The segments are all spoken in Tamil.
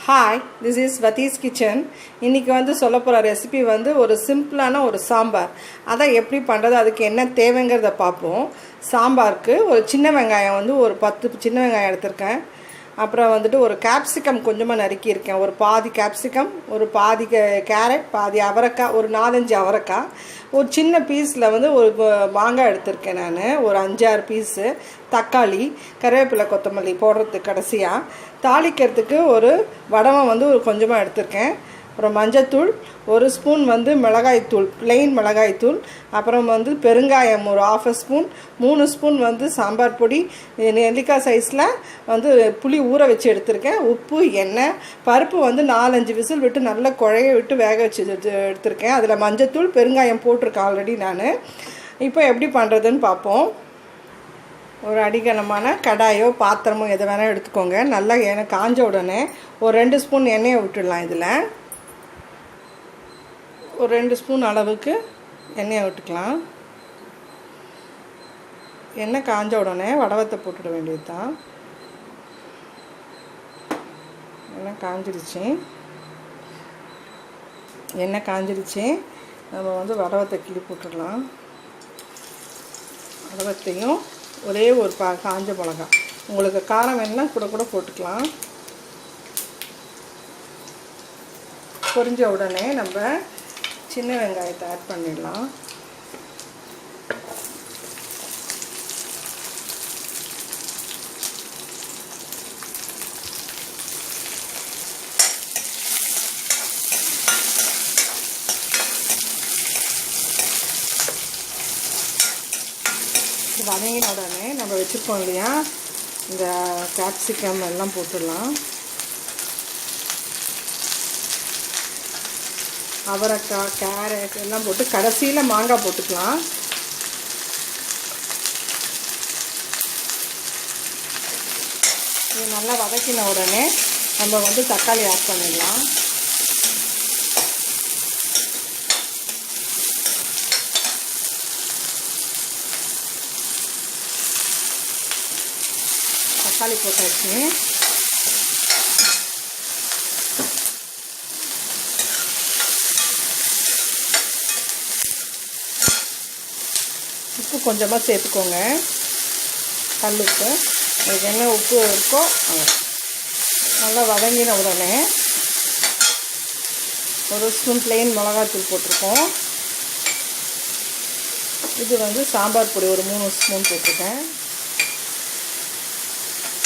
Hi, this is Vati's Kitchen. இன்னைக்கு வந்து சொல்ல போற ரெசிபி வந்து ஒரு சிம்பிளான ஒரு சாம்பார். அத எப்படி பண்றது அதுக்கு என்ன தேவைங்கறத பாப்போம். சாம்பாருக்கு ஒரு சின்ன வெங்காயம் வந்து ஒரு 10 சின்ன வெங்காயம் எடுத்துர்க்கேன். அப்புறம் வந்துட்டு ஒரு கேப்சிகம் கொஞ்சமா நறுக்கி இருக்கேன். ஒரு பாதி கேப்சிகம், ஒரு பாதி கேரட், பாதி அவரைக்காய், ஒரு 4-5 அவரைக்காய். ஒரு சின்ன பீஸ்ல வந்து ஒரு மாங்காய் எடுத்துர்க்கேன் நான். ஒரு 5-6 பீஸ் தக்காளி, கறிவேப்பிலை, கொத்தமல்லி போடுறதுக்கு கடைசியா தாளிக்கிறதுக்கு ஒரு வடகம் வந்து ஒரு கொஞ்சமா எடுத்துர்க்கேன். அப்புறம் மஞ்சள், ஒரு ஸ்பூன் வந்து மிளகாய் தூள், plain மிளகாய் தூள், அப்புறம் வந்து பெருங்காயம் ஒரு 1/2 ஸ்பூன், 3 ஸ்பூன் வந்து சாம்பார் பொடி, நெல்லிக்காய் சைஸ்ல வந்து புளி ஊற வச்சு எடுத்துர்க்கேன். உப்பு, எண்ணெய், பருப்பு வந்து 4-5 விசில் விட்டு நல்லா குழைய விட்டு வேக வச்சு எடுத்துர்க்கேன். அதுல மஞ்சள் தூள், பெருங்காயம் போட்டுருக்கேன் ஆல்ரெடி நான். இப்போ எப்படி பண்றதுன்னு பாப்போம். ஒரு அடிகனமான கடாயோ பாத்திரமோ எதை வேணா எடுத்துக்கோங்க. நல்லா எண்ணெய் காஞ்ச உடனே ஒரு 2 ஸ்பூன் எண்ணெயை விட்டுடலாம். இதில் ஒரு 2 ஸ்பூன் அளவுக்கு எண்ணெயை விட்டுக்கலாம். எண்ணெய் காஞ்ச உடனே வடவத்தை போட்டுட வேண்டியது தான். எண்ணெய் காஞ்சிருச்சு. எண்ணெய் காஞ்சிருச்சு. நம்ம வந்து வடவத்தை கிள்ளி போட்டுடலாம். வடவத்தையும் ஒரே ஒரு காஞ்ச மிளகாய், உங்களுக்கு காரம் வேணும்னா கூட போட்டுக்கலாம். பொரிஞ்ச உடனே நம்ம சின்ன வெங்காயத்தை ஆட் பண்ணிடலாம். வதங்கின உடனே நம்ம வச்சுருக்கோம் இல்லையா இந்த கேப்சிகம் எல்லாம் போட்டுடலாம். அவரைக்காய், கேரட் எல்லாம் போட்டு கடைசியில் மாங்காய் போட்டுக்கலாம். இது நல்லா வதக்கின உடனே நம்ம வந்து தக்காளி ஆட் பண்ணிடலாம். தக்காளி போட்டாச்சு. உப்பு கொஞ்சமாக சேர்த்துக்கோங்க. கல் உப்பு, உங்களுக்கு என்ன உப்பு இருக்கோ நல்லா வதங்கின உடனே ஒரு ஸ்பூன் plain மிளகாத்தூள் போட்டிருக்கோம். இது வந்து சாம்பார் பொடி ஒரு 3 ஸ்பூன் போட்டிருக்கேன்.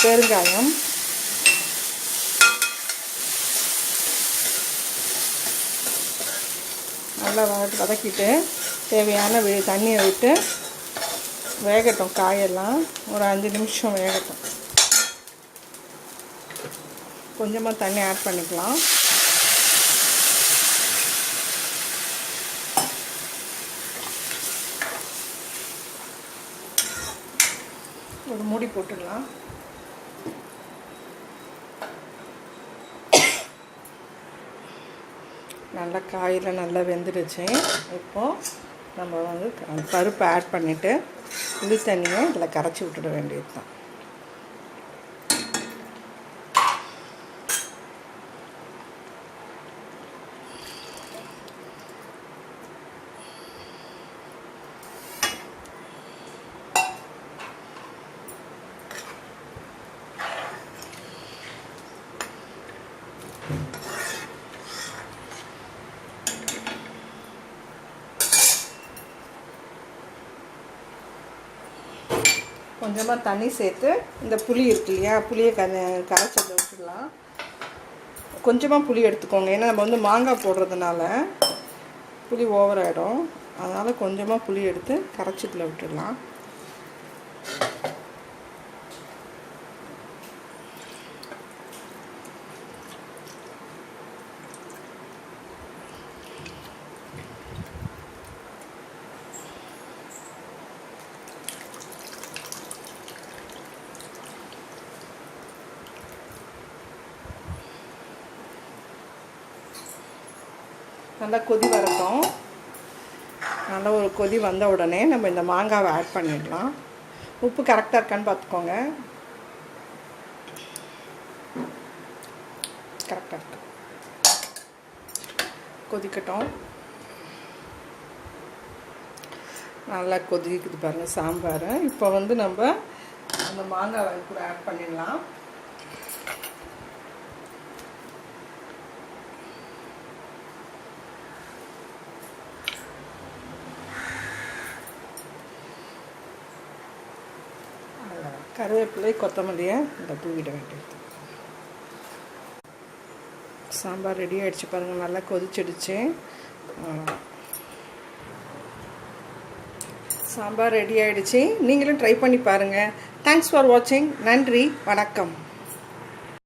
பெருங்காயம், நல்லா வதக்கிட்டு தேவையான தண்ணியை விட்டு வேகட்டும். காயெல்லாம் ஒரு 5 நிமிஷம் வேகட்டும். கொஞ்சமாக தண்ணி ஆட் பண்ணிக்கலாம். ஒரு மூடி போட்டுடலாம். நல்லா காயில் நல்லா வெந்துடுச்சு. இப்போது நம்ம வந்து பருப்பை ஆட் பண்ணிவிட்டு புளி தண்ணியை இதில் கரைச்சி விட்டுட வேண்டியது தான். கொஞ்சமாக தண்ணி சேர்த்து இந்த புளி இருக்கு இல்லையா, புளியை கரைச்சி விட்டுடலாம். கொஞ்சமாக புளி எடுத்துக்கோங்க. ஏன்னா நம்ம வந்து மாங்காய் போடுறதுனால புளி ஓவர் ஆகிடும். அதனால் கொஞ்சமாக புளி எடுத்து கரைச்சிட்டில் விட்டுடலாம். நல்லா கொதி வரட்டும். நல்லா ஒரு கொதி வந்த உடனே நம்ம இந்த மாங்காவை ஆட் பண்ணிடலாம். உப்பு கரெக்டாக இருக்கான்னு பார்த்துக்கோங்க. கரெக்டாக இருக்கு. கொதிக்கட்டும். நல்லா கொதிக்குது பாருங்கள் சாம்பார். இப்போ வந்து நம்ம அந்த மாங்காய் கூட ஆட் பண்ணிடலாம். கருவேப்பிலை கொத்தமல்லியை இந்த தூவிட வேண்டியது. சாம்பார் ரெடி ஆகிடுச்சு பாருங்கள், நல்லா கொதிச்சிடுச்சு. சாம்பார் ரெடி ஆகிடுச்சு. நீங்களும் ட்ரை பண்ணி பாருங்கள். தேங்க்ஸ் ஃபார் வாட்சிங். நன்றி, வணக்கம்.